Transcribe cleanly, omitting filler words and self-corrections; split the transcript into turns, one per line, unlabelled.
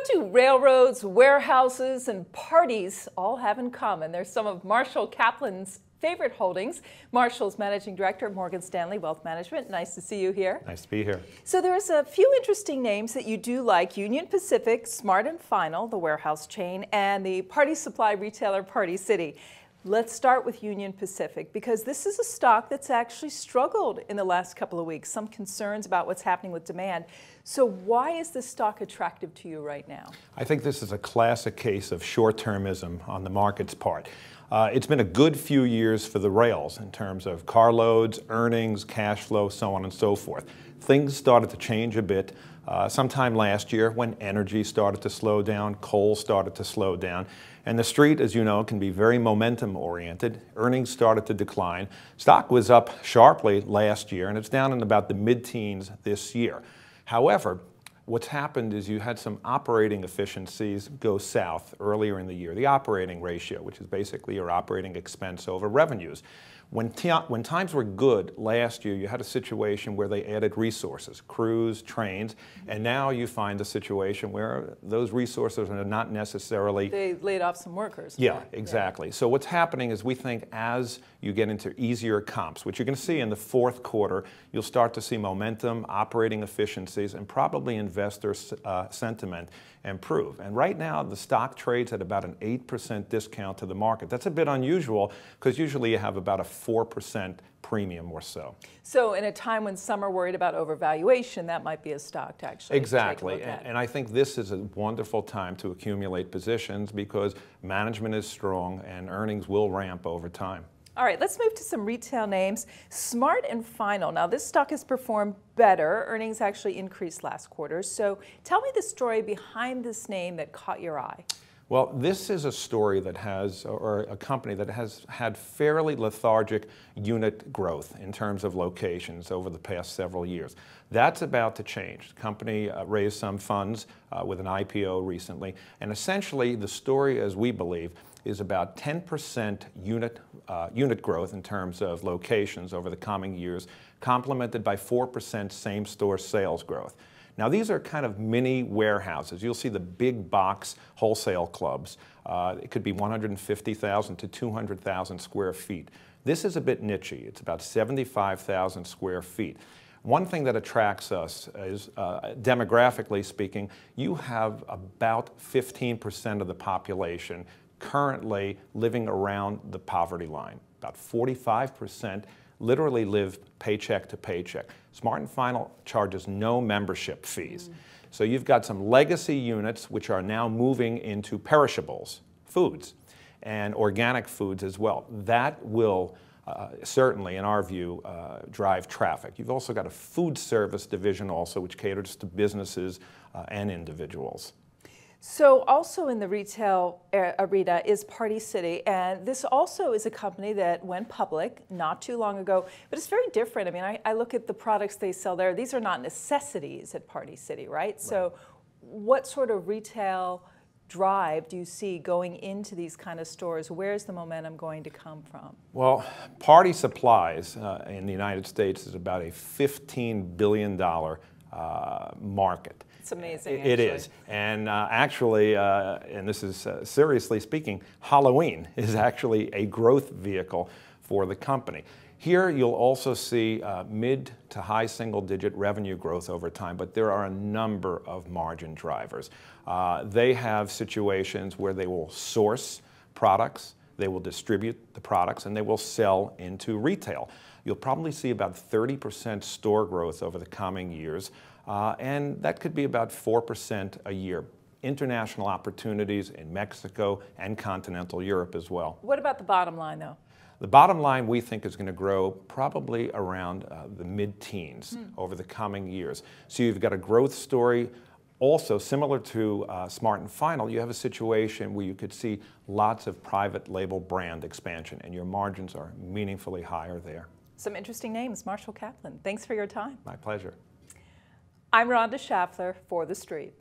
What do railroads, warehouses, and parties all have in common? They're some of Marshall Kaplan's favorite holdings. Marshall's Managing Director of Morgan Stanley Wealth Management. Nice to see you here.
Nice to be here.
So there's a few interesting names that you do like: Union Pacific, Smart & Final, the warehouse chain, and the party supply retailer Party City. Let's start with Union Pacific, because this is a stock that's actually struggled in the last couple of weeks. Some concerns about what's happening with demand. So why is this stock attractive to you right now?
I think this is a classic case of short-termism on the market's part. It's been a good few years for the rails in terms of carloads, earnings, cash flow, so on and so forth. Things started to change a bit sometime last year when energy started to slow down, coal started to slow down, and the street, as you know, can be very momentum-oriented. Earnings started to decline. Stock was up sharply last year, and it's down in about the mid-teens this year. However, what's happened is you had some operating efficiencies go south earlier in the year. The operating ratio, which is basically your operating expense over revenues. When times were good last year, you had a situation where they added resources, crews, trains, and now you find a situation where those resources are not necessarily...
They laid off some workers.
Yeah, exactly. So what's happening is we think as you get into easier comps, which you're going to see in the fourth quarter, you'll start to see momentum, operating efficiencies, and probably investor sentiment improve. And right now, the stock trades at about an 8% discount to the market. That's a bit unusual because usually you have about a 4% premium or so.
So in a time when some are worried about overvaluation, that might be a stock to actually
exactly.
take a look at.
And I think this is a wonderful time to accumulate positions because management is strong and earnings will ramp over time.
All right, let's move to some retail names. Smart & Final. Now, this stock has performed better. Earnings actually increased last quarter. So tell me the story behind this name that caught your eye.
Well, this is a story that has, or a company that has had fairly lethargic unit growth in terms of locations over the past several years. That's about to change. The company raised some funds with an IPO recently, and essentially the story, as we believe, is about 10% unit growth in terms of locations over the coming years, complemented by 4% same-store sales growth. Now, these are kind of mini warehouses. You'll see the big box wholesale clubs. It could be 150,000 to 200,000 square feet. This is a bit niche-y. It's about 75,000 square feet. One thing that attracts us is, demographically speaking, you have about 15% of the population currently living around the poverty line. About 45% literally live paycheck to paycheck. Smart & Final charges no membership fees. So you've got some legacy units which are now moving into perishables, foods, and organic foods as well. That will certainly, in our view, drive traffic. You've also got a food service division also which caters to businesses and individuals.
So also in the retail arena is Party City, and this also is a company that went public not too long ago, but it's very different. I mean, I look at the products they sell there. These are not necessities at Party City, right? So what sort of retail drive do you see going into these kind of stores? Where's the momentum going to come from?
Well, party supplies in the United States is about a $15 billion market.
It's amazing,
It is. And actually, and this is seriously speaking, Halloween is actually a growth vehicle for the company. Here you'll also see mid to high single-digit revenue growth over time, but there are a number of margin drivers. They have situations where they will source products, they will distribute the products, and they will sell into retail. You'll probably see about 30% store growth over the coming years. And that could be about 4% a year. International opportunities in Mexico and continental Europe as well.
What about the bottom line, though?
The bottom line, we think, is going to grow probably around the mid-teens over the coming years. So you've got a growth story. Also, similar to Smart & Final, you have a situation where you could see lots of private label brand expansion, and your margins are meaningfully higher there.
Some interesting names. Marshall Kaplan, thanks for your time.
My pleasure.
I'm Rhonda Schaffler for The Street.